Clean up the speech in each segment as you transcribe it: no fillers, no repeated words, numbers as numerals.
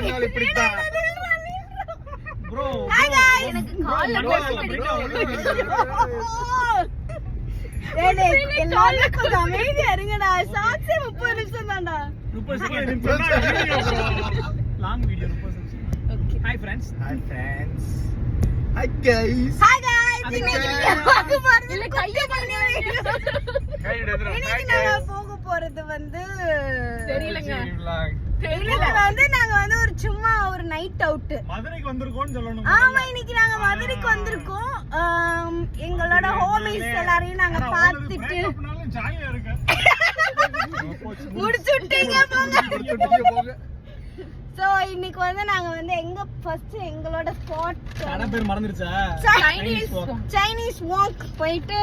நாள் இப்படித்தான் ப்ரோ எனக்கு கால்ல எல்லாரும் கொஞ்சம் அமைதியா இருங்கடா. சாட்சி 30 நிமிஷம் தான்டா. 30 second long video 30 second. Okay hi friends. Hi friends. Hi guys. Hi guys. இன்னைக்கு பார்க்க போறது இல்ல கைய பாருங்க. கை எடுத்துறோம். இன்னைக்கு நாங்க போக போறது வந்து தெரியலங்க. தெரியல வந்து நாங்க வந்து ஒரு சும்மா ஒரு நைட் அவுட் மதுரைக்கு வந்திருக்கோம்னு சொல்லணும். ஆமா இன்னைக்கு நாங்க மதுரைக்கு வந்திருக்கோம். எங்களோட ஹோமிஸ் எல்லாரையும் நாங்க பார்த்துட்டு ஜாலியா இருக்கு. முடிச்சுட்டீங்க போங்க. சோ இன்னைக்கு வந்து நாங்க வந்து எங்க ஃபர்ஸ்ட் எங்களோட ஸ்பாட் கடை பேர் மறந்துருச்சா? சைனீஸ் வாக் போயிட்டு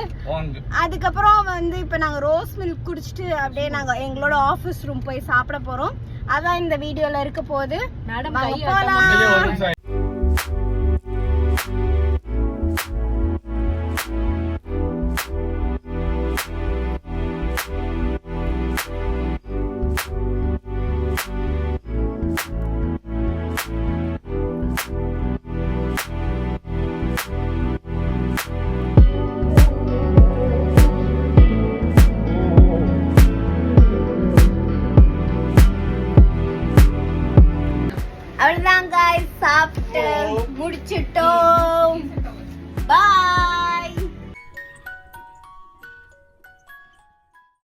அதுக்கப்புறம் வந்து இப்ப நாங்க ரோஸ் மில்க் குடிச்சிட்டு அப்படியே நாங்க எங்களோட ஆபீஸ் ரூம் போய் சாப்பிட போறோம். அதான் இந்த வீடியோல இருக்க போகுது. மேடம் போலாம். அவ்வளவுதான் guys, சாப்பிட்டு முடிச்சிட்டோம். Bye.